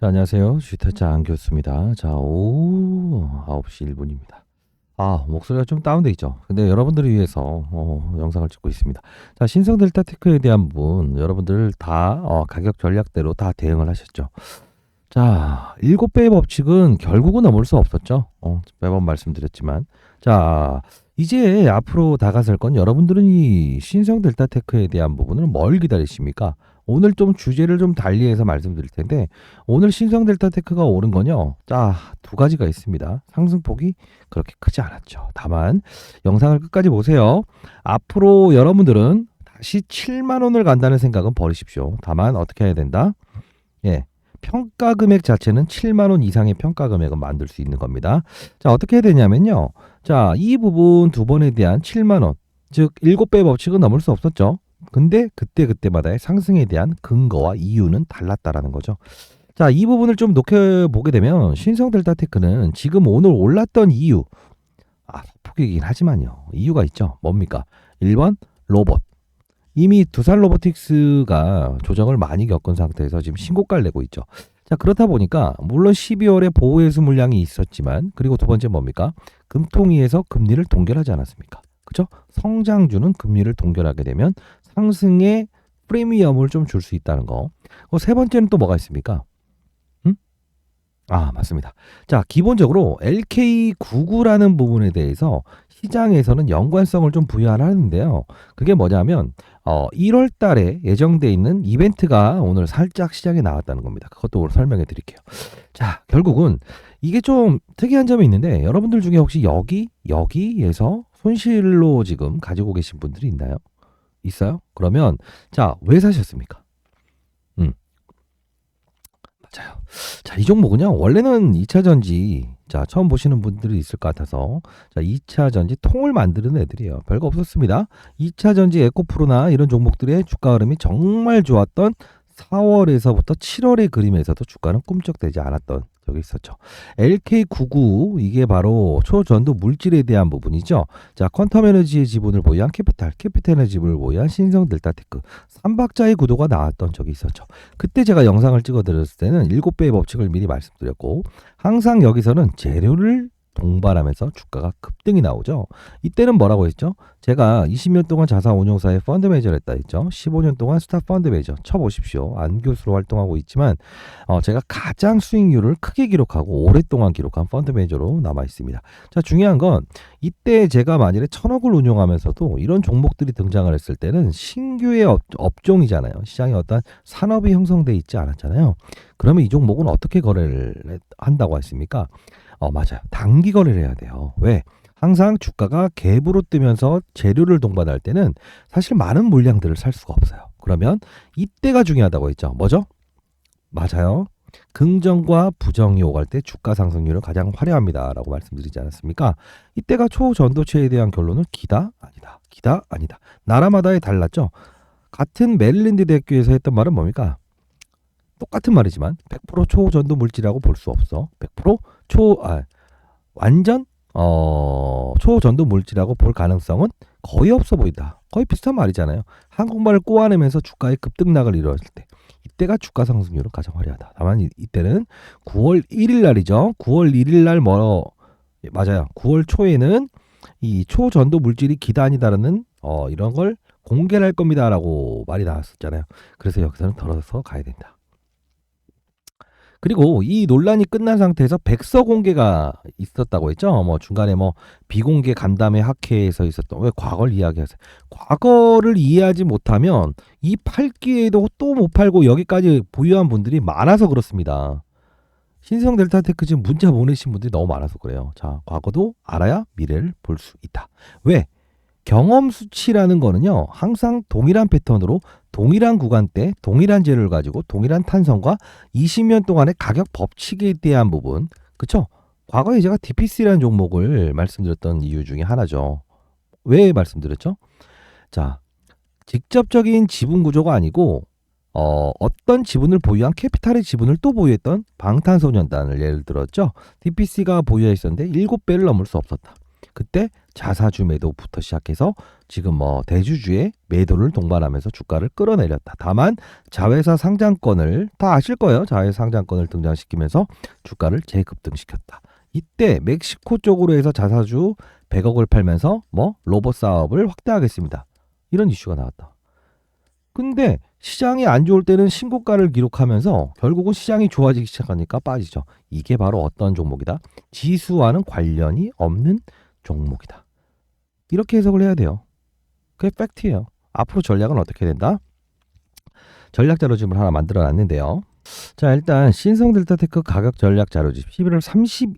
자, 안녕하세요. 주식타짜 안교수입니다. 자, 오후 9시 1분입니다. 목소리가 좀 다운돼 있죠. 근데 여러분들을 위해서 영상을 찍고 있습니다. 자, 신성 델타 테크에 대한 부분 여러분들 다 가격 전략대로 다 대응을 하셨죠. 자, 7배의 법칙은 결국은 넘을 수 없었죠. 매번 말씀드렸지만. 자, 이제 앞으로 다가설 건 여러분들은 이 신성 델타 테크에 대한 부분을 뭘 기다리십니까? 오늘 좀 주제를 좀 달리해서 말씀드릴 텐데, 오늘 신성 델타 테크가 오른 건요. 자, 두 가지가 있습니다. 상승폭이 그렇게 크지 않았죠. 다만 영상을 끝까지 보세요. 앞으로 여러분들은 다시 7만 원을 간다는 생각은 버리십시오. 다만 어떻게 해야 된다? 예. 평가 금액 자체는 7만 원 이상의 평가 금액은 만들 수 있는 겁니다. 자, 어떻게 해야 되냐면요. 자, 이 부분 두 번에 대한 7만 원, 즉 7배 법칙은 넘을 수 없었죠. 근데 그때마다의 상승에 대한 근거와 이유는 달랐다라는 거죠. 자, 이 부분을 좀 녹여보게 되면 신성 델타 테크는 지금 오늘 올랐던 이유, 소폭이긴 하지만요. 이유가 있죠. 뭡니까? 1번 로봇. 이미 두산 로보틱스가 조정을 많이 겪은 상태에서 지금 신고가를 내고 있죠. 자, 그렇다 보니까 물론 12월에 보호회수 물량이 있었지만, 그리고 두 번째 뭡니까? 금통위에서 금리를 동결하지 않았습니까? 그죠? 성장주는 금리를 동결하게 되면 상승의 프리미엄을 좀 줄 수 있다는 거. 세 번째는 또 뭐가 있습니까? 맞습니다. 자, 기본적으로 LK99라는 부분에 대해서 시장에서는 연관성을 좀 부여하는데요. 그게 뭐냐면 1월 달에 예정돼 있는 이벤트가 오늘 살짝 시장에 나왔다는 겁니다. 그것도 오늘 설명해 드릴게요. 자, 결국은 이게 좀 특이한 점이 있는데, 여러분들 중에 혹시 여기에서 손실로 지금 가지고 계신 분들이 있나요? 있어요? 그러면 자, 왜 사셨습니까? 맞아요. 자, 이 종목은요, 원래는 2차 전지, 자, 처음 보시는 분들이 있을 것 같아서, 자, 2차 전지 통을 만드는 애들이에요. 별거 없었습니다. 2차 전지 에코프로나 이런 종목들의 주가 흐름이 정말 좋았던 4월에서부터 7월의 그림에서도 주가는 꿈쩍대지 않았던 적이 있었죠. LK99, 이게 바로 초전도 물질에 대한 부분이죠. 자, 퀀텀 에너지의 지분을 보유한 캐피탈 에너지를 보유한 신성 델타테크 3박자의 구도가 나왔던 적이 있었죠. 그때 제가 영상을 찍어 드렸을 때는 7배의 법칙을 미리 말씀드렸고, 항상 여기서는 재료를 동반하면서 주가가 급등이 나오죠. 이때는 뭐라고 했죠? 제가 20년 동안 자산운용사의 펀드 매니저를 했다 했죠. 15년 동안 스타 펀드 매니저 쳐보십시오. 안 교수로 활동하고 있지만 제가 가장 수익률을 크게 기록하고 오랫동안 기록한 펀드 매니저로 남아 있습니다. 자, 중요한 건 이때 제가 만일에 1,000억을 운용하면서도 이런 종목들이 등장을 했을 때는 신규의 업종이잖아요. 시장에 어떤 산업이 형성돼 있지 않았잖아요. 그러면 이 종목은 어떻게 거래를 한다고 했습니까? 맞아요. 단기 거래를 해야 돼요. 왜? 항상 주가가 갭으로 뜨면서 재료를 동반할 때는 사실 많은 물량들을 살 수가 없어요. 그러면 이때가 중요하다고 했죠. 뭐죠? 맞아요. 긍정과 부정이 오갈 때 주가 상승률은 가장 화려합니다라고 말씀드리지 않았습니까? 이때가 초전도체에 대한 결론은 기다? 아니다. 기다? 아니다. 나라마다에 달랐죠. 같은 메릴랜드 대학교에서 했던 말은 뭡니까? 똑같은 말이지만 100% 초전도 물질이라고 볼 수 없어. 100% 완전 초전도 물질이라고 볼 가능성은 거의 없어 보인다. 거의 비슷한 말이잖아요. 한국말을 꼬아내면서 주가의 급등락을 이루었을 때, 이때가 주가 상승률은 가장 화려하다. 다만 이때는 9월 1일 날이죠. 9월 1일 날 맞아요. 9월 초에는 이 초전도 물질이 기단이다라는 이런 걸 공개할 겁니다라고 말이 나왔었잖아요. 그래서 여기서는 덜어서 가야 된다. 그리고 이 논란이 끝난 상태에서 백서 공개가 있었다고 했죠. 중간에 비공개 간담회 학회에서 있었던, 왜 과거를 이야기하세요? 과거를 이해하지 못하면 이 팔기에도 또 못 팔고 여기까지 보유한 분들이 많아서 그렇습니다. 신성 델타테크 지금 문자 보내신 분들이 너무 많아서 그래요. 자, 과거도 알아야 미래를 볼 수 있다. 왜? 경험 수치라는 거는요, 항상 동일한 패턴으로 동일한 구간대, 동일한 재료를 가지고 동일한 탄성과 20년 동안의 가격 법칙에 대한 부분, 그쵸? 과거에 제가 DPC라는 종목을 말씀드렸던 이유 중에 하나죠. 왜 말씀드렸죠? 자, 직접적인 지분 구조가 아니고 어떤 지분을 보유한 캐피탈의 지분을 또 보유했던 방탄소년단을 예를 들었죠. DPC가 보유했었는데 7배를 넘을 수 없었다. 그때 자사주 매도부터 시작해서 지금 뭐 대주주의 매도를 동반하면서 주가를 끌어내렸다. 다만 자회사 상장권을 다 아실 거예요. 자회사 상장권을 등장시키면서 주가를 재급등시켰다. 이때 멕시코 쪽으로 해서 자사주 100억을 팔면서 뭐 로봇 사업을 확대하겠습니다. 이런 이슈가 나왔다. 근데 시장이 안 좋을 때는 신고가를 기록하면서 결국은 시장이 좋아지기 시작하니까 빠지죠. 이게 바로 어떤 종목이다? 지수와는 관련이 없는 종목이다. 이렇게 해석을 해야 돼요. 그게 팩트예요. 앞으로 전략은 어떻게 된다? 전략 자료집을 하나 만들어 놨는데요. 자, 일단 신성델타테크 가격 전략 자료집 11월 30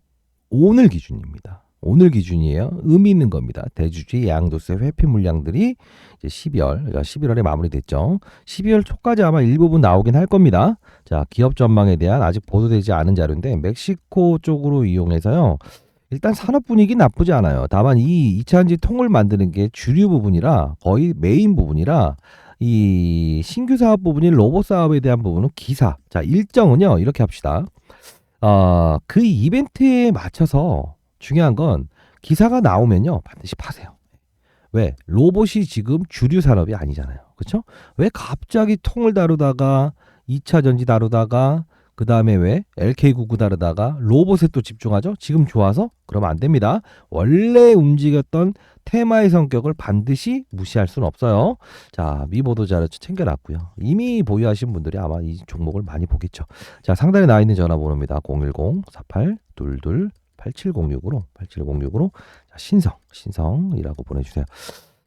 오늘 기준입니다. 오늘 기준이에요. 의미 있는 겁니다. 대주주의 양도세 회피 물량들이 이제 11월에 마무리됐죠. 12월 초까지 아마 일부분 나오긴 할 겁니다. 자, 기업 전망에 대한 아직 보도되지 않은 자료인데 멕시코 쪽으로 이용해서요. 일단 산업 분위기 나쁘지 않아요. 다만 이 2차전지 통을 만드는 게 주류 부분이라 거의 메인 부분이라 이 신규 사업 부분인 로봇 사업에 대한 부분은 기사. 자, 일정은요. 이렇게 합시다. 그 이벤트에 맞춰서 중요한 건 기사가 나오면요. 반드시 파세요. 왜? 로봇이 지금 주류 산업이 아니잖아요. 그렇죠? 왜 갑자기 통을 다루다가 2차 전지 다루다가 그 다음에 왜 LK99 다루다가 로봇에 또 집중하죠? 지금 좋아서? 그러면 안 됩니다. 원래 움직였던 테마의 성격을 반드시 무시할 수는 없어요. 자, 미보도 자료 챙겨놨고요. 이미 보유하신 분들이 아마 이 종목을 많이 보겠죠. 자, 상단에 나와 있는 전화번호입니다. 010-4822-8706으로 신성이라고 보내주세요.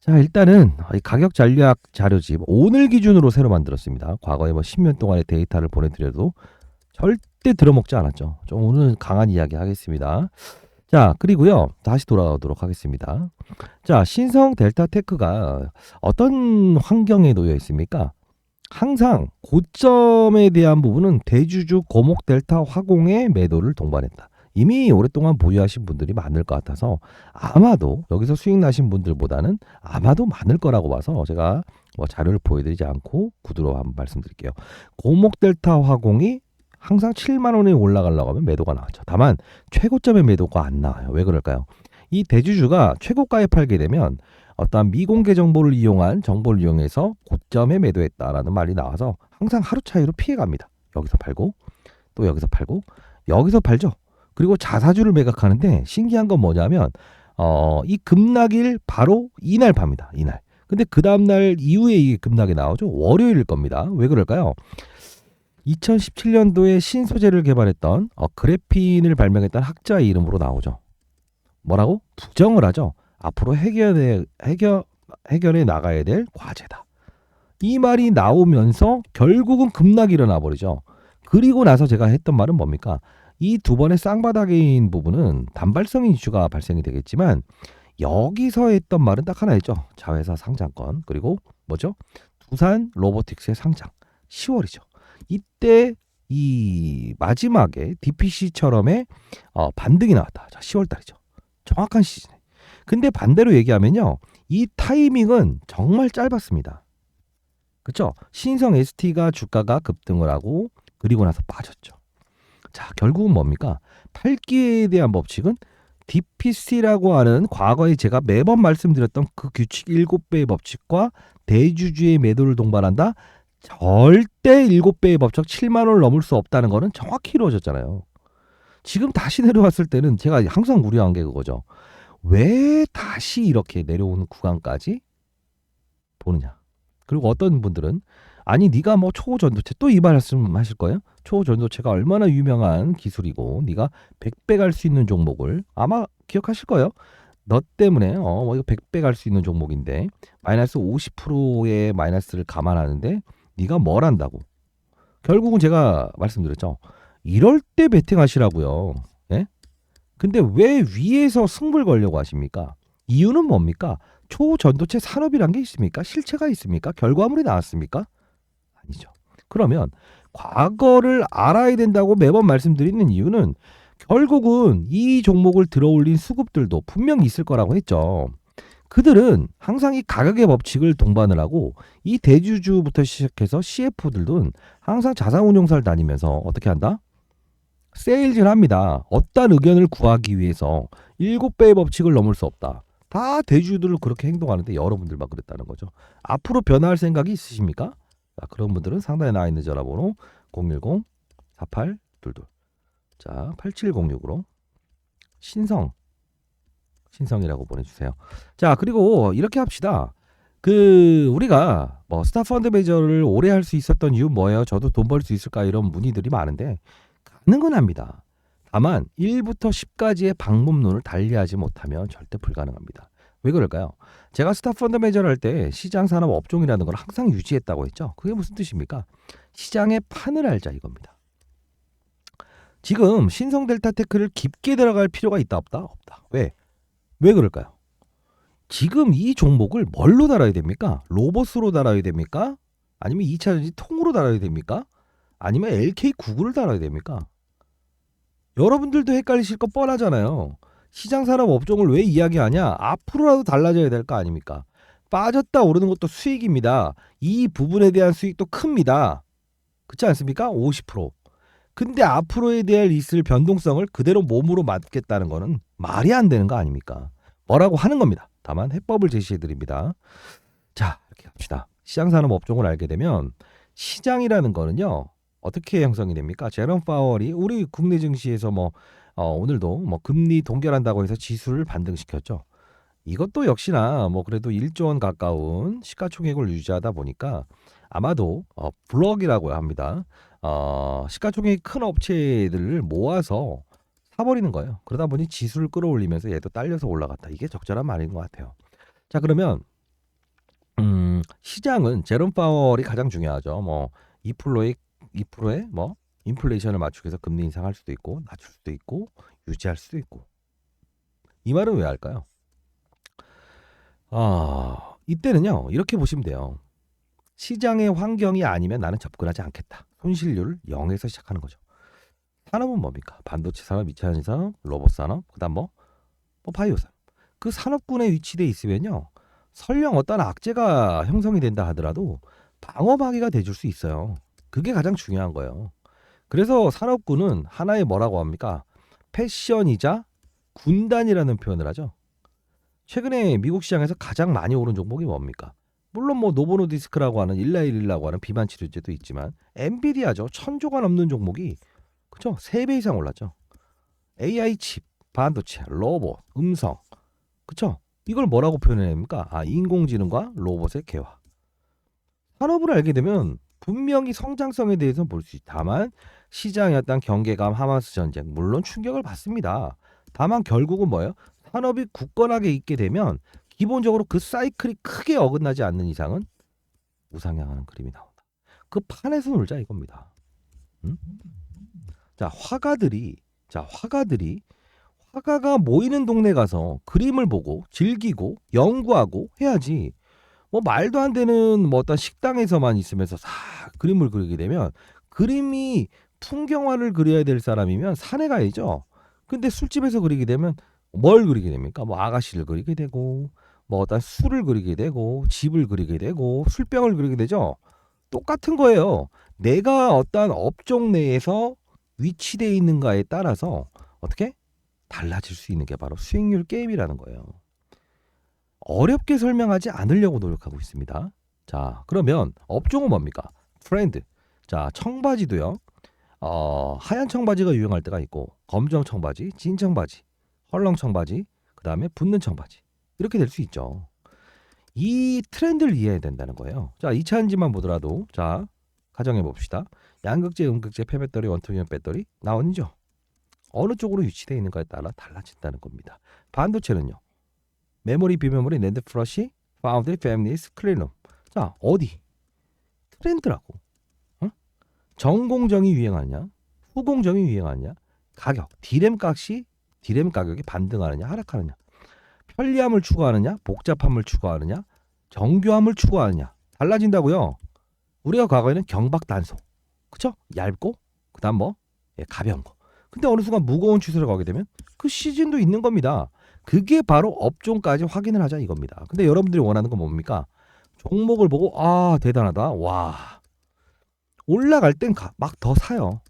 자, 일단은 이 가격 전략 자료집 오늘 기준으로 새로 만들었습니다. 과거에 뭐 10년 동안의 데이터를 보내드려도 절대 들어먹지 않았죠. 좀 오늘 강한 이야기 하겠습니다. 자, 그리고요. 다시 돌아오도록 하겠습니다. 자, 신성 델타테크가 어떤 환경에 놓여 있습니까? 항상 고점에 대한 부분은 대주주 고목 델타 화공의 매도를 동반했다. 이미 오랫동안 보유하신 분들이 많을 것 같아서 아마도 여기서 수익 나신 분들보다는 아마도 많을 거라고 봐서 제가 뭐 자료를 보여드리지 않고 구두로 한번 말씀드릴게요. 고목 델타 화공이 항상 7만 원에 올라가려고 하면 매도가 나왔죠. 다만 최고점의 매도가 안 나와요. 왜 그럴까요? 이 대주주가 최고가에 팔게 되면 어떠한 미공개 정보를 이용해서 고점에 매도했다라는 말이 나와서 항상 하루 차이로 피해갑니다. 여기서 팔고 또 여기서 팔고 여기서 팔죠. 그리고 자사주를 매각하는데 신기한 건 뭐냐면 이 급락일 바로 이날 팝니다. 이날. 근데 그 다음날 이후에 이 급락이 나오죠. 월요일일 겁니다. 왜 그럴까요? 2017년도에 신소재를 개발했던 그래핀을 발명했던 학자의 이름으로 나오죠. 뭐라고? 부정을 하죠. 앞으로 해결해 나가야 될 과제다. 이 말이 나오면서 결국은 급락이 일어나 버리죠. 그리고 나서 제가 했던 말은 뭡니까? 이 두 번의 쌍바닥인 부분은 단발성 이슈가 발생이 되겠지만 여기서 했던 말은 딱 하나 있죠. 자회사 상장권. 그리고 뭐죠? 두산 로보틱스의 상장. 10월이죠. 이때 이 마지막에 DPC처럼의 반등이 나왔다. 자, 10월 달이죠. 정확한 시즌에. 근데 반대로 얘기하면요. 이 타이밍은 정말 짧았습니다. 그렇죠? 신성 ST가 주가가 급등을 하고 그리고 나서 빠졌죠. 자, 결국은 뭡니까? 팔기에 대한 법칙은 DPC라고 하는 과거에 제가 매번 말씀드렸던 그 규칙 7배의 법칙과 대주주의 매도를 동반한다. 절대 7배의 법칙 7만 원을 넘을 수 없다는 거는 정확히 이루어졌잖아요. 지금 다시 내려왔을 때는 제가 항상 우려한 게 그거죠. 왜 다시 이렇게 내려오는 구간까지 보느냐. 그리고 어떤 분들은 아니 네가 뭐 초전도체 또 이 말씀 하실 거예요? 초전도체가 얼마나 유명한 기술이고 네가 100배 갈 수 있는 종목을 아마 기억하실 거예요. 너 때문에 뭐 이거 100배 갈 수 있는 종목인데 마이너스 50%의 마이너스를 감안하는데 네가 뭘 한다고. 결국은 제가 말씀드렸죠. 이럴 때 베팅하시라고요. 예? 근데 왜 위에서 승부를 걸려고 하십니까? 이유는 뭡니까? 초전도체 산업이란 게 있습니까? 실체가 있습니까? 결과물이 나왔습니까? 아니죠. 그러면 과거를 알아야 된다고 매번 말씀드리는 이유는 결국은 이 종목을 들어올린 수급들도 분명히 있을 거라고 했죠. 그들은 항상 이 가격의 법칙을 동반을 하고 이 대주주부터 시작해서 CF들은 항상 자산운용사를 다니면서 어떻게 한다? 세일즈를 합니다. 어떤 의견을 구하기 위해서 7배의 법칙을 넘을 수 없다. 다 대주주들은 그렇게 행동하는데 여러분들만 그랬다는 거죠. 앞으로 변화할 생각이 있으십니까? 자, 그런 분들은 상단에 나와 있는 전화번호 010-4822 자, 8706으로 신성이라고 보내주세요. 자, 그리고 이렇게 합시다. 우리가 뭐 스타 펀드 매저를 오래 할 수 있었던 이유 뭐예요? 저도 돈 벌 수 있을까? 이런 문의들이 많은데 가능은 합니다. 다만 1부터 10까지의 방법론을 달리하지 못하면 절대 불가능합니다. 왜 그럴까요? 제가 스타 펀드 매저를 할 때 시장 산업 업종이라는 걸 항상 유지했다고 했죠. 그게 무슨 뜻입니까? 시장의 판을 알자 이겁니다. 지금 신성 델타 테크를 깊게 들어갈 필요가 있다 없다? 없다. 왜 그럴까요? 지금 이 종목을 뭘로 달아야 됩니까? 로봇으로 달아야 됩니까? 아니면 2차전지 통으로 달아야 됩니까? 아니면 LK99를 달아야 됩니까? 여러분들도 헷갈리실 거 뻔하잖아요. 시장 산업 업종을 왜 이야기하냐? 앞으로라도 달라져야 될 거 아닙니까? 빠졌다 오르는 것도 수익입니다. 이 부분에 대한 수익도 큽니다. 그렇지 않습니까? 50%. 근데 앞으로에 대한 있을 변동성을 그대로 몸으로 맞겠다는 거는 말이 안 되는 거 아닙니까? 뭐라고 하는 겁니다. 다만 해법을 제시해 드립니다. 자, 이렇게 합시다. 시장 산업 업종을 알게 되면 시장이라는 거는요. 어떻게 형성이 됩니까? 제롬 파월이 우리 국내 증시에서 오늘도 금리 동결한다고 해서 지수를 반등시켰죠. 이것도 역시나 그래도 1조 원 가까운 시가총액을 유지하다 보니까 아마도 블럭이라고 합니다. 시가총액이 큰 업체들을 모아서 사버리는 거예요. 그러다 보니 지수를 끌어올리면서 얘도 딸려서 올라갔다. 이게 적절한 말인 것 같아요. 자, 그러면 시장은 제롬 파월이 가장 중요하죠. 2%의 인플레이션을 맞추기 위해서 금리 인상할 수도 있고 낮출 수도 있고 유지할 수도 있고. 이 말은 왜 할까요? 이때는요. 이렇게 보시면 돼요. 시장의 환경이 아니면 나는 접근하지 않겠다. 손실률을 0에서 시작하는 거죠. 산업은 뭡니까? 반도체 산업, 2차전지 산업, 로봇 산업, 그다음 바이오 산업. 그 산업군에 위치돼 있으면요. 설령 어떤 악재가 형성이 된다 하더라도 방어막이가 돼줄 수 있어요. 그게 가장 중요한 거예요. 그래서 산업군은 하나의 뭐라고 합니까? 패션이자 군단이라는 표현을 하죠. 최근에 미국 시장에서 가장 많이 오른 종목이 뭡니까? 물론 노보노디스크라고 하는 191이라고 하는 비만 치료제도 있지만 엔비디아죠. 1,000조가 넘는 종목이 그죠? 3배 이상 올랐죠. AI 칩, 반도체, 로봇, 음성. 그쵸? 이걸 뭐라고 표현합니까? 인공지능과 로봇의 개화. 산업을 알게 되면 분명히 성장성에 대해서 볼 수 있다. 다만 시장의 어떤 경계감, 하마스 전쟁 물론 충격을 받습니다. 다만 결국은 뭐예요? 산업이 굳건하게 있게 되면 기본적으로 그 사이클이 크게 어긋나지 않는 이상은 우상향하는 그림이 나온다. 그 판에서 놀자 이겁니다. 응? 자, 화가가 모이는 동네 가서 그림을 보고 즐기고 연구하고 해야지. 말도 안 되는 어떤 식당에서만 있으면서 싹 그림을 그리게 되면 그림이 풍경화를 그려야 될 사람이면 산에 가야죠. 근데 술집에서 그리게 되면 뭘 그리게 됩니까? 아가씨를 그리게 되고 어떤 술을 그리게 되고 집을 그리게 되고 술병을 그리게 되죠. 똑같은 거예요. 내가 어떤 업종 내에서 위치되어 있는가에 따라서 어떻게 달라질 수 있는 게 바로 수익률 게임이라는 거예요. 어렵게 설명하지 않으려고 노력하고 있습니다. 자, 그러면 업종은 뭡니까? 트렌드. 자, 청바지도요. 하얀 청바지가 유행할 때가 있고 검정 청바지, 진 청바지, 헐렁 청바지, 그다음에 붙는 청바지. 이렇게 될 수 있죠. 이 트렌드를 이해해야 된다는 거예요. 자, 2차전지만 보더라도 자, 가정해 봅시다. 양극재, 음극재, 폐배터리, 원통형 배터리 나오죠. 어느 쪽으로 위치되어 있는가에 따라 달라진다는 겁니다. 반도체는요. 메모리, 비메모리, 낸드 플러시, 파운드리, 패밀리스, 클린룸. 자, 어디? 트렌드라고. 전공정이 유행하냐? 후공정이 유행하냐? 가격, 디램 가격이 반등하느냐, 하락하느냐? 편리함을 추구하느냐, 복잡함을 추구하느냐, 정교함을 추구하느냐? 달라진다고요. 우리가 과거에는 경박단소, 그쵸? 얇고 그다음 가벼운 거. 근데 어느 순간 무거운 추세로 가게 되면 그 시즌도 있는 겁니다. 그게 바로 업종까지 확인을 하자 이겁니다. 근데 여러분들이 원하는 건 뭡니까? 종목을 보고 대단하다. 와. 올라갈 땐 막 더 사요.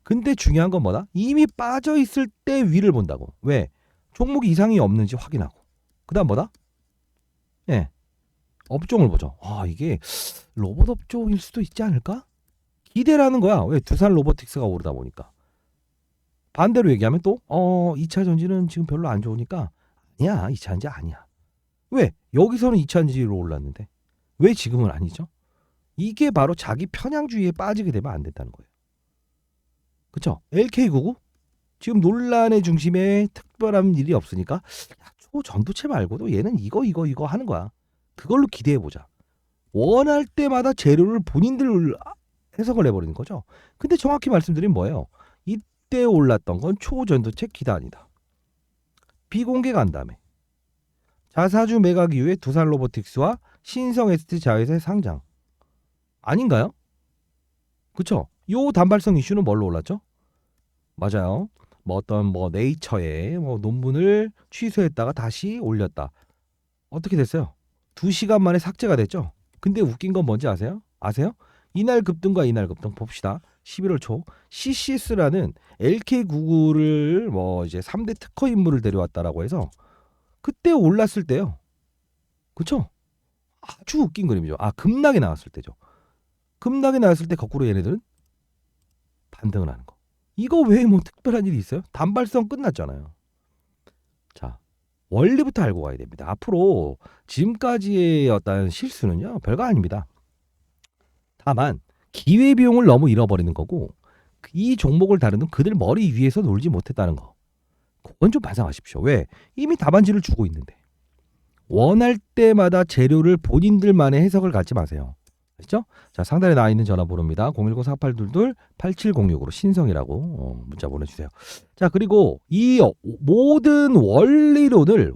근데 중요한 건 뭐다? 이미 빠져 있을 때 위를 본다고. 왜? 종목 이상이 없는지 확인하고. 그다음 뭐다? 예. 업종을 보죠. 아, 이게 로봇 업종일 수도 있지 않을까? 기대라는 거야. 왜? 두산 로보틱스가 오르다 보니까. 반대로 얘기하면 또 2차 전지는 지금 별로 안 좋으니까 아니야. 2차 전지 아니야. 왜? 여기서는 2차 전지로 올랐는데 왜 지금은 아니죠? 이게 바로 자기 편향주의에 빠지게 되면 안 된다는 거예요. 그쵸? LK99 지금 논란의 중심에 특별한 일이 없으니까 초전도체 말고도 얘는 이거 하는 거야. 그걸로 기대해보자. 원할 때마다 재료를 본인들 해석을 해버리는 거죠. 근데 정확히 말씀드리면 뭐예요? 이때 올랐던 건 초전도체 기단이다. 비공개 간담회. 자사주 매각 이후에 두산 로보틱스와 신성 ST 자회사 상장. 아닌가요? 그쵸? 요 단발성 이슈는 뭘로 올랐죠? 맞아요. 뭐 어떤 네이처에 논문을 취소했다가 다시 올렸다. 어떻게 됐어요? 2시간 만에 삭제가 됐죠? 근데 웃긴 건 뭔지 아세요? 이날 급등과 이날 급등 봅시다. 11월 초 CCS라는 LK99를 이제 3대 특허 인물을 데려왔다라고 해서 그때 올랐을 때요. 그쵸? 아주 웃긴 그림이죠. 급락이 나왔을 때죠. 급락이 나왔을 때 거꾸로 얘네들은 반등을 하는 거. 이거 외에 특별한 일이 있어요? 단발성 끝났잖아요. 자, 원리부터 알고 가야 됩니다. 앞으로 지금까지의 어떤 실수는요, 별거 아닙니다. 다만 기회비용을 너무 잃어버리는 거고 이 종목을 다루는 그들 머리 위에서 놀지 못했다는 거. 그건 좀 반성하십시오. 왜? 이미 답안지를 주고 있는데. 원할 때마다 재료를 본인들만의 해석을 갖지 마세요. 아시죠? 자, 상단에 나와 있는 전화번호입니다. 010-4822-8706으로 신성이라고 문자 보내주세요. 자, 그리고 이 모든 원리론을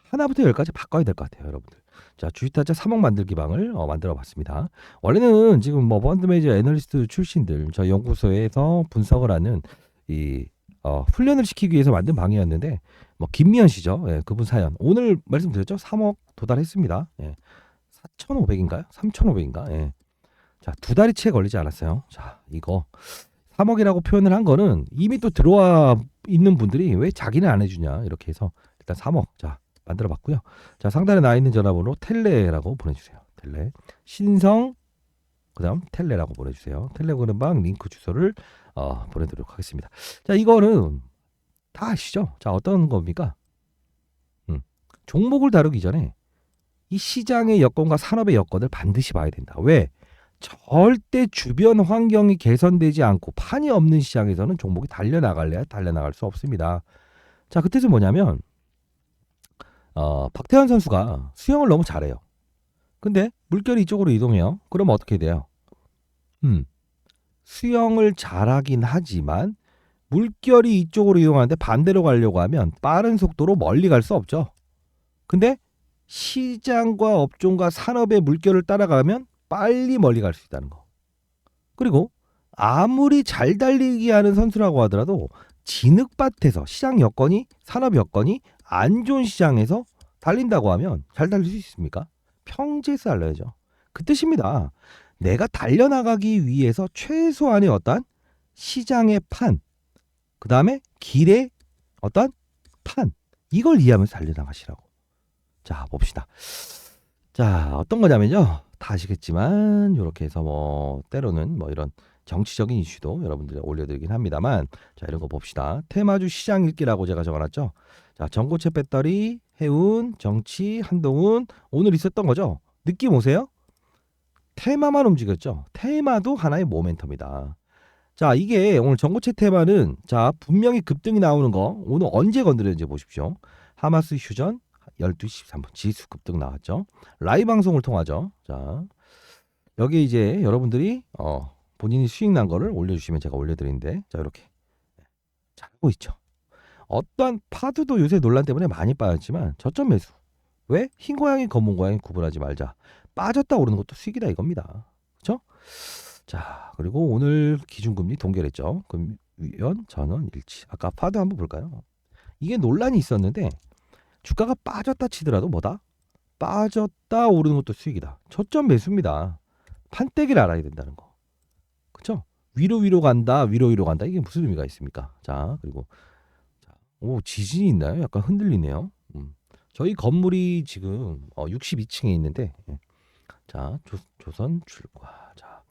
하나부터 열까지 바꿔야 될 것 같아요, 여러분들. 자, 주식타짜 3억 만들기 방을 만들어 봤습니다. 원래는 지금 펀드 매니저 애널리스트 출신들 저희 연구소에서 분석을 하는 이 훈련을 시키기 위해서 만든 방이었는데 김미연 씨죠. 예, 그분 사연 오늘 말씀드렸죠. 3억 도달했습니다. 예. 4,500인가요? 3,500인가? 예. 자, 2달이 채 걸리지 않았어요. 자, 이거 3억이라고 표현을 한 거는 이미 또 들어와 있는 분들이 왜 자기는 안 해주냐 이렇게 해서 일단 3억 자 만들어 봤고요. 자, 상단에 나와 있는 전화번호 텔레라고 보내주세요. 텔레 신성 그다음 텔레라고 보내주세요. 텔레그램방 링크 주소를 보내드리도록 하겠습니다. 자, 이거는 다 아시죠? 자, 어떤 겁니까? 종목을 다루기 전에 이 시장의 여건과 산업의 여건을 반드시 봐야 된다. 왜? 절대 주변 환경이 개선되지 않고 판이 없는 시장에서는 종목이 달려나갈래야 달려나갈 수 없습니다. 자, 그 뜻은 뭐냐면 박태환 선수가 수영을 너무 잘해요. 근데 물결이 이쪽으로 이동해요. 그러면 어떻게 돼요? 수영을 잘하긴 하지만 물결이 이쪽으로 이동하는데 반대로 가려고 하면 빠른 속도로 멀리 갈 수 없죠. 근데 시장과 업종과 산업의 물결을 따라가면 빨리 멀리 갈 수 있다는 거. 그리고 아무리 잘 달리기 하는 선수라고 하더라도 진흙밭에서 시장 여건이 산업 여건이 안 좋은 시장에서 달린다고 하면 잘 달릴 수 있습니까? 평지에서 달려야죠. 그 뜻입니다. 내가 달려나가기 위해서 최소한의 어떤 시장의 판, 그 다음에 길의 어떤 판, 이걸 이해하면서 달려나가시라고. 자, 봅시다. 자, 어떤 거냐면요. 다 아시겠지만 이렇게 해서 때로는 이런 정치적인 이슈도 여러분들이 올려드리긴 합니다만 자, 이런 거 봅시다. 테마주 시장 읽기라고 제가 적어놨죠. 자, 전고체 배터리, 해운, 정치, 한동훈 오늘 있었던 거죠. 느낌 오세요? 테마만 움직였죠. 테마도 하나의 모멘텀이다. 자, 이게 오늘 전고체 테마는 자 분명히 급등이 나오는 거 오늘 언제 건드렸는지 보십시오. 하마스 휴전 12시 13분 지수 급등 나왔죠. 라이브 방송을 통하죠. 자, 여기 이제 여러분들이 본인이 수익 난 거를 올려주시면 제가 올려드리는데 자, 이렇게 잘하고 있죠. 어떠한 파도도 요새 논란 때문에 많이 빠졌지만 저점 매수. 왜? 흰 고양이 검은 고양이 구분하지 말자. 빠졌다 오르는 것도 수익이다 이겁니다. 그렇죠? 자, 그리고 오늘 기준금리 동결했죠. 금위원 전원 일치. 아까 파도 한번 볼까요? 이게 논란이 있었는데 주가가 빠졌다 치더라도 뭐다? 빠졌다 오르는 것도 수익이다. 초점 매수입니다. 판때기를 알아야 된다는 거. 그렇죠? 위로 간다, 위로 간다. 이게 무슨 의미가 있습니까? 자, 그리고 오, 지진이 있나요? 약간 흔들리네요. 저희 건물이 지금 62층에 있는데, 자, 조선 출과. 자,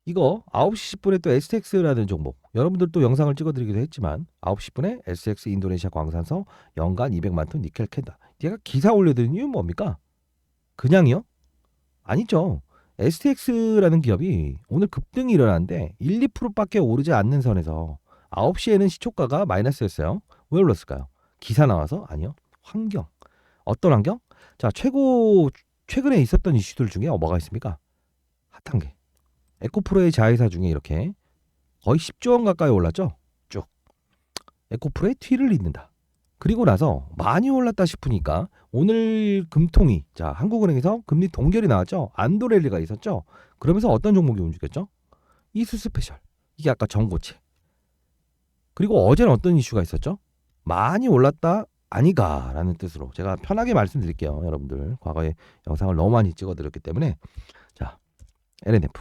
이거 9시 10분에 또 STX라는 종목. 여러분들도 영상을 찍어드리기도 했지만 9시 10분에 STX 인도네시아 광산서 연간 200만 톤 니켈 캔다. 얘가 기사 올려드린 이유는 뭡니까? 그냥요? 아니죠. STX라는 기업이 오늘 급등이 일어났는데 1, 2%밖에 오르지 않는 선에서 9시에는 시초가가 마이너스였어요. 왜 올랐을까요? 기사 나와서? 아니요. 환경. 어떤 환경? 자, 최근에 있었던 이슈들 중에 뭐가 있습니까? 핫한 게. 에코프로의 자회사 중에 이렇게 거의 10조 원 가까이 올랐죠? 쭉. 에코프로의 뒤를 잇는다. 그리고 나서 많이 올랐다 싶으니까 오늘 금통위, 자, 한국은행에서 금리 동결이 나왔죠? 안도랠리가 있었죠? 그러면서 어떤 종목이 움직였죠? 이수스페셜. 이게 아까 전고체. 그리고 어제는 어떤 이슈가 있었죠? 많이 올랐다 아니가라는 뜻으로 제가 편하게 말씀드릴게요. 여러분들 과거에 영상을 너무 많이 찍어드렸기 때문에. 자, LNF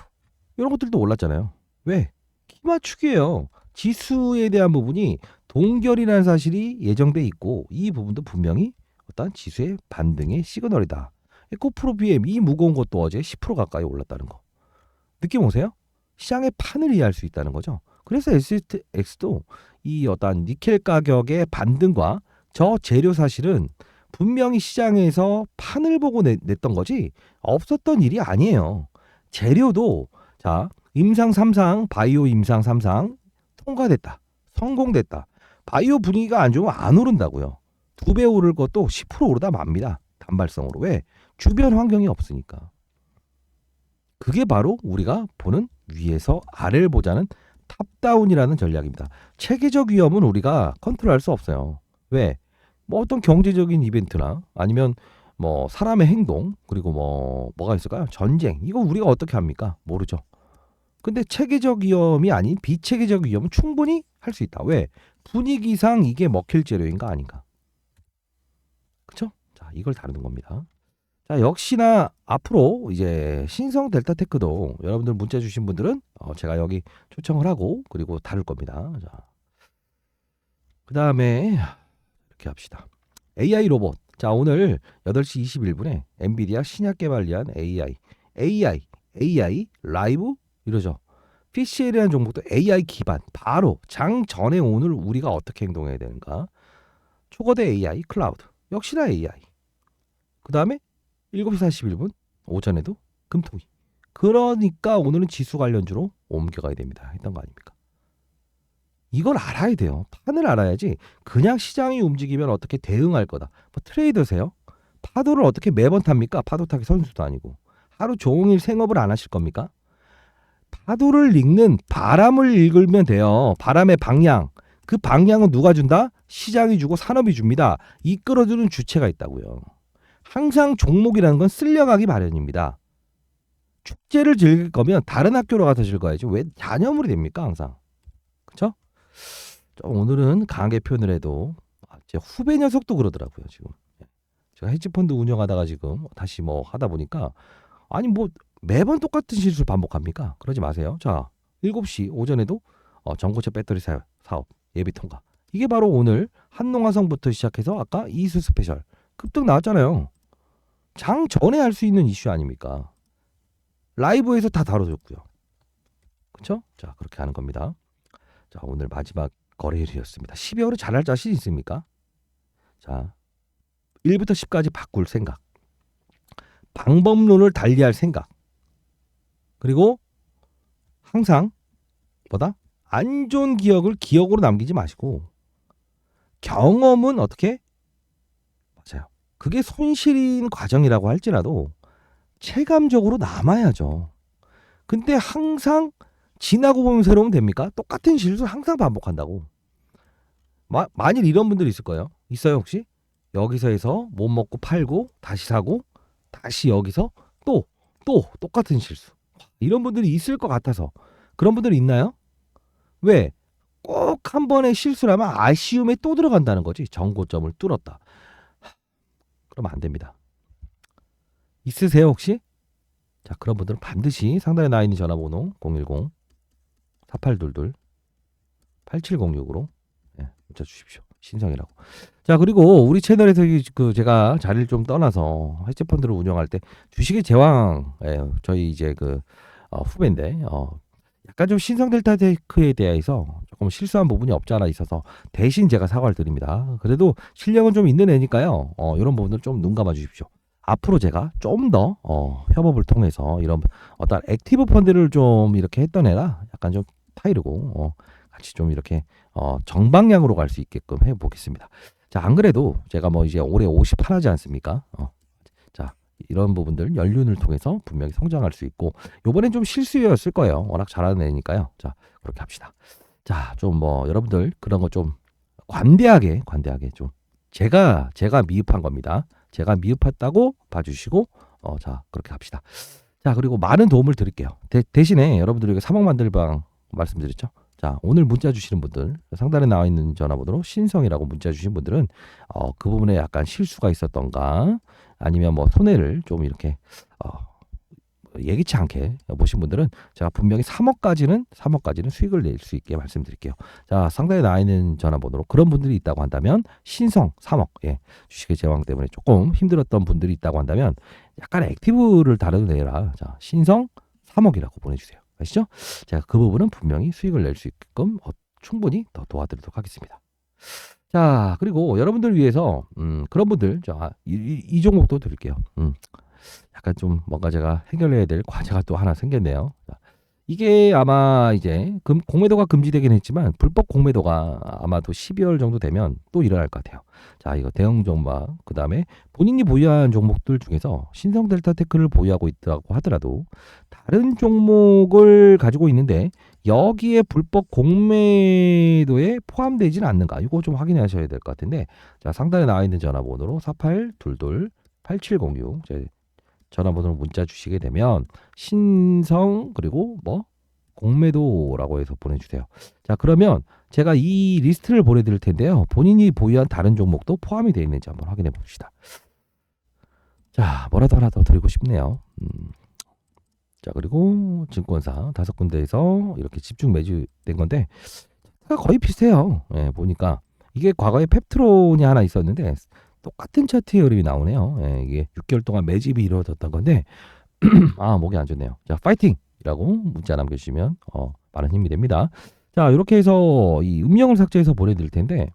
이런 것들도 올랐잖아요. 왜? 키 맞추기예요. 지수에 대한 부분이 동결이라는 사실이 예정돼 있고 이 부분도 분명히 어떤 지수의 반등의 시그널이다. 에코프로 BM 이 무거운 것도 어제 10% 가까이 올랐다는 거. 느낌 오세요? 시장의 판을 이해할 수 있다는 거죠. 그래서 STX도 이 어떤 니켈 가격의 반등과 저 재료 사실은 분명히 시장에서 판을 보고 냈던 거지 없었던 일이 아니에요. 재료도 자, 임상 3상 바이오 임상 3상 통과됐다. 성공됐다. 바이오 분위기가 안 좋으면 안 오른다고요. 2배 오를 것도 10% 오르다 맙니다. 단발성으로. 왜? 주변 환경이 없으니까. 그게 바로 우리가 보는 위에서 아래를 보자는 탑다운이라는 전략입니다. 체계적 위험은 우리가 컨트롤할 수 없어요. 왜? 뭐 어떤 경제적인 이벤트나 아니면 뭐 사람의 행동 그리고 뭐가 있을까요? 전쟁 이거 우리가 어떻게 합니까? 모르죠. 근데 체계적 위험이 아닌 비체계적 위험은 충분히 할 수 있다. 왜? 분위기상 이게 먹힐 재료인가 아닌가. 그쵸? 자, 이걸 다루는 겁니다. 자, 역시나 앞으로 이제 신성 델타테크도 여러분들 문자 주신 분들은 제가 여기 초청을 하고 그리고 다룰 겁니다. 자, 그 다음에 이렇게 합시다. AI 로봇. 자, 오늘 8시 21분에 엔비디아 신약 개발위한 AI 라이브 이러죠. PCL이라는 종목도 AI 기반 바로 장 전에 오늘 우리가 어떻게 행동해야 되는가. 초거대 AI 클라우드 역시나 AI. 그 다음에 7시 41분 오전에도 금통위. 그러니까 오늘은 지수 관련주로 옮겨가야 됩니다. 했던 거 아닙니까? 이걸 알아야 돼요. 판을 알아야지 그냥 시장이 움직이면 어떻게 대응할 거다. 뭐 트레이더세요? 파도를 어떻게 매번 탑니까? 파도 타기 선수도 아니고. 하루 종일 생업을 안 하실 겁니까? 파도를 읽는 바람을 읽으면 돼요. 바람의 방향. 그 방향은 누가 준다? 시장이 주고 산업이 줍니다. 이끌어주는 주체가 있다고요. 항상 종목이라는 건 쓸려가기 마련입니다. 축제를 즐길 거면 다른 학교로 가서 즐거야지. 왜 잔여물이 됩니까? 항상. 그렇죠? 오늘은 강하게 표현을 해도 제 후배 녀석도 그러더라고요. 지금 제가 헤지펀드 운영하다가 지금 다시 뭐 하다 보니까 아니 뭐 매번 똑같은 실수를 반복합니까? 그러지 마세요. 자, 7시 오전에도 전고체 배터리 사업 예비 통과. 이게 바로 오늘 한농화성부터 시작해서 아까 이수 스페셜 급등 나왔잖아요. 장 전에 할 수 있는 이슈 아닙니까? 라이브에서 다 다뤄줬고요. 그렇죠? 자, 그렇게 하는 겁니다. 자, 오늘 마지막 거래일이었습니다. 12월에 잘할 자신 있습니까? 자, 1부터 10까지 바꿀 생각. 방법론을 달리할 생각. 그리고 항상 뭐다? 안 좋은 기억을 기억으로 남기지 마시고 경험은 어떻게? 맞아요. 그게 손실인 과정이라고 할지라도 체감적으로 남아야죠. 근데 항상 지나고 보면 새로우면 됩니까? 똑같은 실수를 항상 반복한다고. 만일 이런 분들이 있을 거예요. 있어요 혹시? 여기서 해서 못 먹고 팔고 다시 사고 다시 여기서 또 똑같은 실수. 이런 분들이 있을 것 같아서. 그런 분들이 있나요? 왜? 꼭 한 번의 실수라면 아쉬움에 또 들어간다는 거지. 정고점을 뚫었다. 그러면 안 됩니다. 있으세요 혹시? 자, 그런 분들은 반드시 상단에 나와 있는 전화번호 010 4822 8706으로 문자 주십시오. 신성이라고. 자, 그리고 우리 채널에서 제가 자리를 좀 떠나서 해치펀드를 운영할 때 주식의 제왕, 저희 이제 후배인데 약간 좀 신성델타테크에 대해서 조금 실수한 부분이 없지 않아 있어서 대신 제가 사과를 드립니다. 그래도 실력은 좀 있는 애니까요. 이런 부분들 좀 눈 감아 주십시오. 앞으로 제가 좀 더 협업을 통해서 이런 어떤 액티브 펀드를 좀 이렇게 했던 애라 약간 좀 타이르고 같이 좀 이렇게 정방향으로 갈 수 있게끔 해보겠습니다. 자, 안 그래도 제가 뭐 이제 올해 50 하지 않습니까? 자, 이런 부분들 연륜을 통해서 분명히 성장할 수 있고 요번엔 좀 실수였을 거예요. 워낙 잘하는 애니까요. 자, 그렇게 합시다. 자, 좀 뭐 여러분들 그런 거 좀 관대하게 좀 제가 미흡한 겁니다. 제가 미흡했다고 봐주시고 자, 그렇게 합시다. 자, 그리고 많은 도움을 드릴게요. 대신에 여러분들에게 3억 만들 방 말씀드렸죠. 자, 오늘 문자 주시는 분들 상단에 나와 있는 전화번호로 신성이라고 문자 주신 분들은 그 부분에 약간 실수가 있었던가 아니면 뭐 손해를 좀 이렇게 예기치 않게 보신 분들은 제가 분명히 3억까지는 수익을 낼 수 있게 말씀드릴게요. 자, 상단에 나와 있는 전화번호로 그런 분들이 있다고 한다면 신성 3억, 주식의 제왕 때문에 조금 힘들었던 분들이 있다고 한다면 약간 액티브를 다루는 애라 자, 신성 3억이라고 보내주세요. 아시죠? 제가 그 부분은 분명히 수익을 낼 수 있게끔 충분히 더 도와드리도록 하겠습니다. 자, 그리고 여러분들 위해서 그런 분들 이 종목도 드릴게요. 약간 좀 뭔가 제가 해결해야 될 과제가 또 하나 생겼네요. 자, 이게 아마 이제 공매도가 금지되긴 했지만 불법 공매도가 아마도 12월 정도 되면 또 일어날 것 같아요. 자, 이거 대형 종목 그다음에 본인이 보유한 종목들 중에서 신성델타테크를 보유하고 있다고 하더라도 다른 종목을 가지고 있는데 여기에 불법 공매도에 포함되지는 않는가? 이거 좀 확인하셔야 될 것 같은데 자, 상단에 나와 있는 전화번호로 4822 8706 전화번호로 문자 주시게 되면 신성 그리고 뭐 공매도라고 해서 보내주세요. 자, 그러면 제가 이 리스트를 보내드릴 텐데요. 본인이 보유한 다른 종목도 포함이 되어 있는지 한번 확인해 봅시다. 자, 뭐라도 하나 더 드리고 싶네요. 자, 그리고 증권사 5군데에서 이렇게 집중 매주된 건데 거의 비슷해요. 보니까 이게 과거에 펩트론이 하나 있었는데 똑같은 차트의 흐름이 나오네요. 이게 6개월 동안 매집이 이루어졌던 건데 목이 안 좋네요. 자, 파이팅이라고 문자 남겨주시면 많은 힘이 됩니다. 자, 이렇게 해서 이 음영을 삭제해서 보내드릴 텐데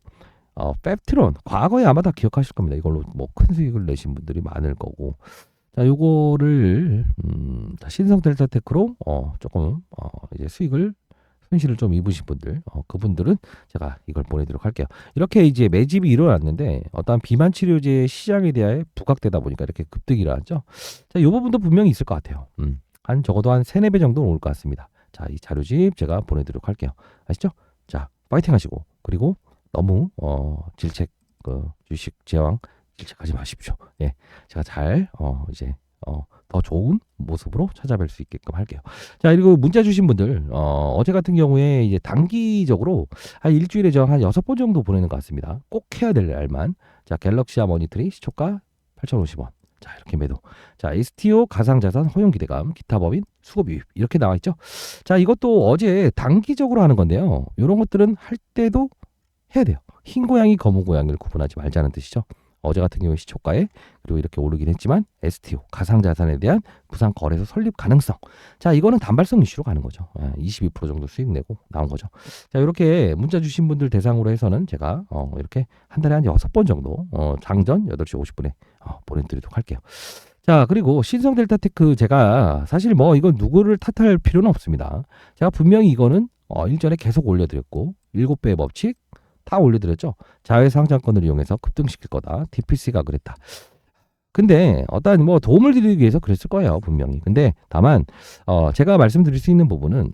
펩트론 과거에 아마 다 기억하실 겁니다. 이걸로 뭐 큰 수익을 내신 분들이 많을 거고 자, 요거를 신성델타테크로 조금 이제 손실을 좀 입으신 분들, 그분들은 제가 이걸 보내드리도록 할게요. 이렇게 이제 매집이 일어났는데 어떠한 비만 치료제 시장에 대해 부각되다 보니까 이렇게 급등이 일어났죠. 자, 이 부분도 분명히 있을 것 같아요. 한 적어도 한 3, 4배 정도는 올 것 같습니다. 자, 이 자료집 제가 보내드리도록 할게요. 아시죠? 자, 파이팅 하시고 그리고 너무 질책 주식 제왕 질책하지 마십시오. 예, 제가 잘 이제 더 좋은 모습으로 찾아뵐 수 있게끔 할게요. 자, 그리고 문자 주신 분들 어제 같은 경우에 이제 단기적으로 한 일주일에 한 6번 정도 보내는 것 같습니다. 꼭 해야 될 날만. 자, 갤럭시아 머니트리 시초가 8,050원. 자, 이렇게 매도. 자, STO 가상자산 허용 기대감 기타 법인 수급 유입 이렇게 나와 있죠. 자, 이것도 어제 단기적으로 하는 건데요. 이런 것들은 할 때도 해야 돼요. 흰 고양이 검은 고양이를 구분하지 말자는 뜻이죠. 어제 같은 경우에 시초가에 그리고 이렇게 오르긴 했지만 STO 가상자산에 대한 부산 거래소 설립 가능성. 자, 이거는 단발성 이슈로 가는 거죠. 22% 정도 수익 내고 나온 거죠. 자, 이렇게 문자 주신 분들 대상으로 해서는 제가 이렇게 한 달에 한 6번 정도 장전 8시 50분에 보내드리도록 할게요. 자, 그리고 신성델타테크 제가 사실 뭐 이건 누구를 탓할 필요는 없습니다. 제가 분명히 이거는 일전에 계속 올려드렸고 7배의 법칙 다 올려드렸죠. 자회상장권을 이용해서 급등시킬 거다. DPC가 그랬다. 근데 어떤 뭐 도움을 드리기 위해서 그랬을 거예요. 분명히. 근데 다만 제가 말씀드릴 수 있는 부분은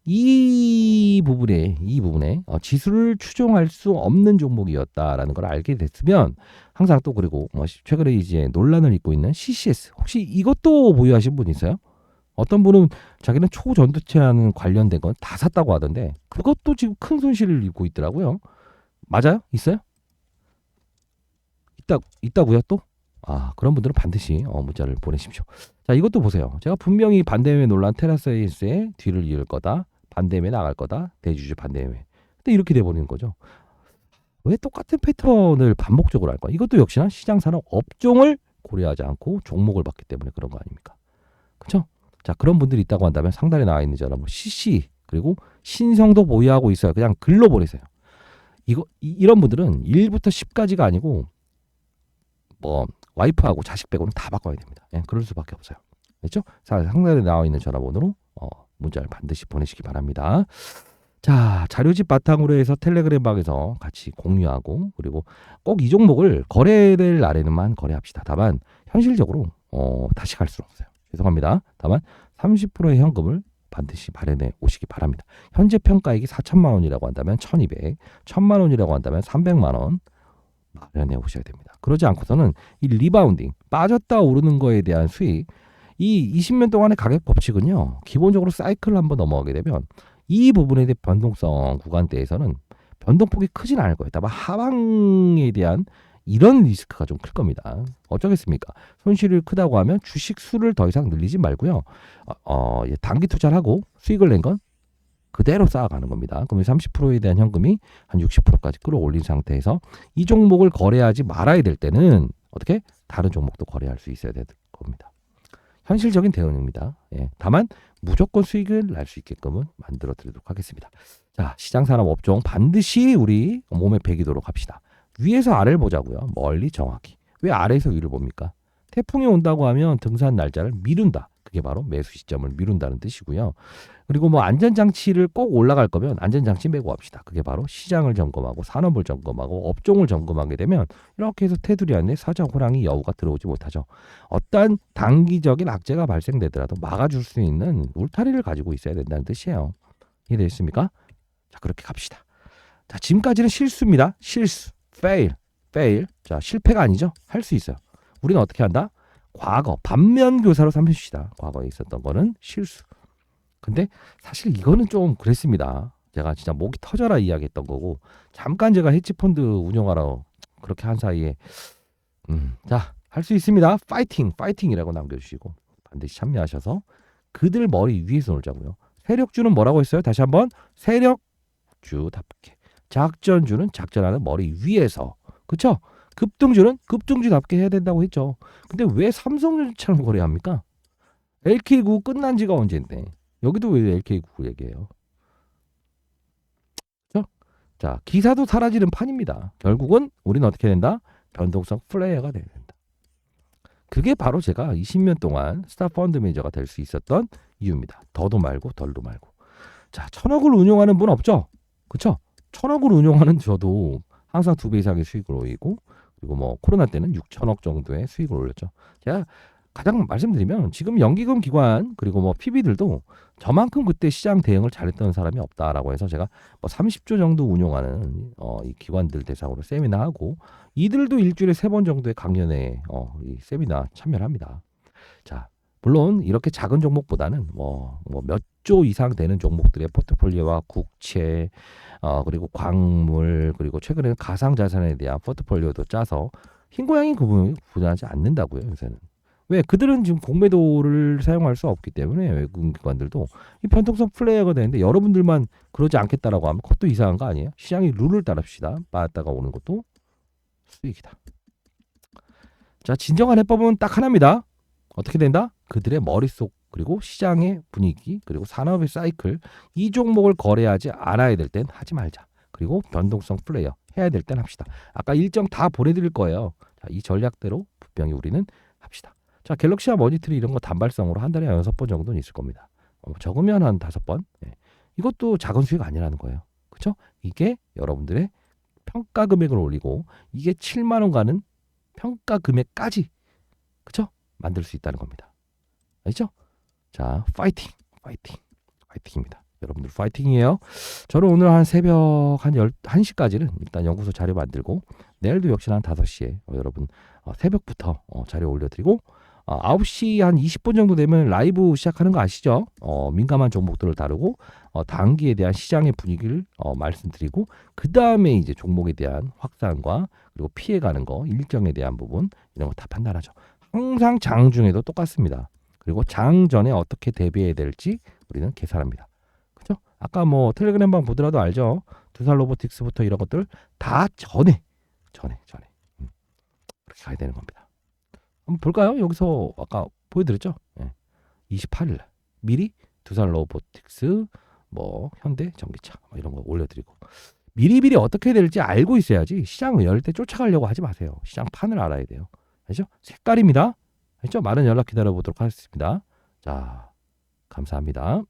이 부분에 지수를 추종할 수 없는 종목이었다라는 걸 알게 됐으면 항상 또 그리고 최근에 이제 논란을 잇고 있는 CCS 혹시 이것도 보유하신 분 있어요? 어떤 분은 자기는 초전도체라는 관련된 건 다 샀다고 하던데 그것도 지금 큰 손실을 입고 있더라고요. 맞아요? 있어요? 있다고요 또? 그런 분들은 반드시 문자를 보내십시오. 자, 이것도 보세요. 제가 분명히 반대의 논란 테라사이언스의 뒤를 이을 거다. 반대매 나갈 거다. 대주주 반대매. 근데 이렇게 돼버리는 거죠. 왜 똑같은 패턴을 반복적으로 할까? 이것도 역시나 시장 산업 업종을 고려하지 않고 종목을 봤기 때문에 그런 거 아닙니까? 그렇죠? 자, 그런 분들이 있다고 한다면 상단에 나와 있는 저런 뭐 CC 그리고 신성도 보유하고 있어요. 그냥 글로 보내세요. 이런 분들은 1부터 10까지가 아니고 뭐 와이프하고 자식 빼고는 다 바꿔야 됩니다. 예, 그럴 수밖에 없어요. 그렇죠? 자, 상단에 나와 있는 전화번호로 문자를 반드시 보내시기 바랍니다. 자, 자료집 바탕으로 해서 텔레그램 방에서 같이 공유하고 그리고 꼭 이 종목을 거래될 날에는만 거래합시다. 다만 현실적으로 다시 갈 수는 없어요. 죄송합니다. 다만 30%의 현금을 반드시 마련해 오시기 바랍니다. 현재 평가액이 4천만 원이라고 한다면 1200, 1000만 원이라고 한다면 300만 원 마련해 오셔야 됩니다. 그러지 않고서는 이 리바운딩, 빠졌다 오르는 거에 대한 수익, 이 20년 동안의 가격 법칙은요. 기본적으로 사이클을 한번 넘어가게 되면 이 부분에 대한 변동성 구간대에서는 변동폭이 크진 않을 거예요. 다만 하방에 대한 이런 리스크가 좀 클 겁니다. 어쩌겠습니까? 손실이 크다고 하면 주식 수를 더 이상 늘리지 말고요. 단기 투자를 하고 수익을 낸 건 그대로 쌓아가는 겁니다. 그러면 30%에 대한 현금이 한 60%까지 끌어올린 상태에서 이 종목을 거래하지 말아야 될 때는 어떻게? 다른 종목도 거래할 수 있어야 될 겁니다. 현실적인 대응입니다. 예, 다만 무조건 수익을 날 수 있게끔은 만들어 드리도록 하겠습니다. 자, 시장산업 업종 반드시 우리 몸에 배기도록 합시다. 위에서 아래를 보자고요. 멀리 정확히. 왜 아래에서 위를 봅니까? 태풍이 온다고 하면 등산 날짜를 미룬다. 그게 바로 매수 시점을 미룬다는 뜻이고요. 그리고 뭐 안전장치를 꼭 올라갈 거면 안전장치 메고 합시다. 그게 바로 시장을 점검하고 산업을 점검하고 업종을 점검하게 되면 이렇게 해서 테두리 안에 사자 호랑이 여우가 들어오지 못하죠. 어떠한 단기적인 악재가 발생되더라도 막아줄 수 있는 울타리를 가지고 있어야 된다는 뜻이에요. 이해되셨습니까? 자, 그렇게 갑시다. 자, 지금까지는 실수입니다. 실수. fail. 자, 실패가 아니죠. 할 수 있어요. 우리는 어떻게 한다? 과거, 반면 교사로 삼으시다. 과거에 있었던 거는 실수. 근데 사실 이거는 좀 그랬습니다. 제가 진짜 목이 터져라 이야기했던 거고 잠깐 제가 헤지펀드 운영하러 그렇게 한 사이에 자, 할 수 있습니다. 파이팅이라고 남겨주시고 반드시 참여하셔서 그들 머리 위에서 놀자고요. 세력주는 뭐라고 했어요? 다시 한번 세력주답게 작전주는 작전하는 머리 위에서 그쵸? 급등주는 급등주답게 해야 된다고 했죠. 근데 왜 삼성전자처럼 거래합니까? LK9 끝난 지가 언젠데 여기도 왜 LK9 얘기해요? 그렇죠? 자, 기사도 사라지는 판입니다. 결국은 우리는 어떻게 된다? 변동성 플레이어가 돼야 된다. 그게 바로 제가 20년 동안 스타 펀드 매니저가 될 수 있었던 이유입니다. 더도 말고 덜도 말고. 자, 1000억을 운용하는 분 없죠? 그렇죠? 1000억을 운용하는 저도 항상 2배 이상의 수익을 올리고 그리고 뭐 코로나 때는 6천억 정도의 수익을 올렸죠. 제가 가장 말씀드리면 지금 연기금 기관 그리고 뭐 PB들도 저만큼 그때 시장 대응을 잘했던 사람이 없다라고 해서 제가 뭐 30조 정도 운용하는 이 기관들 대상으로 세미나하고 이들도 일주일에 3번 정도의 강연에 이 세미나 참여를 합니다. 자, 물론 이렇게 작은 종목보다는 뭐 몇 조 이상 되는 종목들의 포트폴리오와 국채 그리고 광물 그리고 최근에는 가상자산에 대한 포트폴리오도 짜서 흰고양이 구분하지 않는다고요. 요새는. 왜? 그들은 지금 공매도를 사용할 수 없기 때문에 외국 기관들도 이 변동성 플레이어가 되는데 여러분들만 그러지 않겠다라고 하면 그것도 이상한 거 아니에요? 시장이 룰을 따릅시다. 빠졌다가 오는 것도 수익이다. 자, 진정한 해법은 딱 하나입니다. 어떻게 된다? 그들의 머릿속 그리고 시장의 분위기 그리고 산업의 사이클 이 종목을 거래하지 않아야 될 땐 하지 말자. 그리고 변동성 플레이어 해야 될 땐 합시다. 아까 일정 다 보내드릴 거예요. 자, 이 전략대로 분명히 우리는 합시다. 자, 갤럭시와 머니트리 이런 거 단발성으로 한 달에 6번 정도는 있을 겁니다. 적으면 한 5번. 네. 이것도 작은 수익 아니라는 거예요. 그렇죠? 이게 여러분들의 평가 금액을 올리고 이게 7만 원 가는 평가 금액까지 그렇죠? 만들 수 있다는 겁니다. 알죠? 자, 파이팅입니다. 여러분들 파이팅이에요. 저는 오늘 한 새벽 한 1시까지는 일단 연구소 자료 만들고 내일도 역시나 한 5시에 여러분 새벽부터 자료 올려드리고 9시 한 20분 정도 되면 라이브 시작하는 거 아시죠? 민감한 종목들을 다루고 단기에 대한 시장의 분위기를 말씀드리고 그 다음에 이제 종목에 대한 확산과 그리고 피해가는 거 일정에 대한 부분 이런 거 다 판단하죠. 항상 장 중에도 똑같습니다. 그리고 장 전에 어떻게 대비해야 될지 우리는 계산합니다. 그죠? 그렇죠? 아까 뭐 텔레그램 방 보더라도 알죠? 두산 로보틱스부터 이런 것들 다 전에 그렇게 가야 되는 겁니다. 한번 볼까요? 여기서 아까 보여드렸죠? 28일 날 미리 두산 로보틱스 뭐 현대 전기차 뭐 이런 거 올려드리고 미리미리 어떻게 될지 알고 있어야지 시장 열 때 쫓아가려고 하지 마세요. 시장 판을 알아야 돼요. 알죠? 색깔입니다. 알죠? 많은 연락 기다려보도록 하겠습니다. 자, 감사합니다.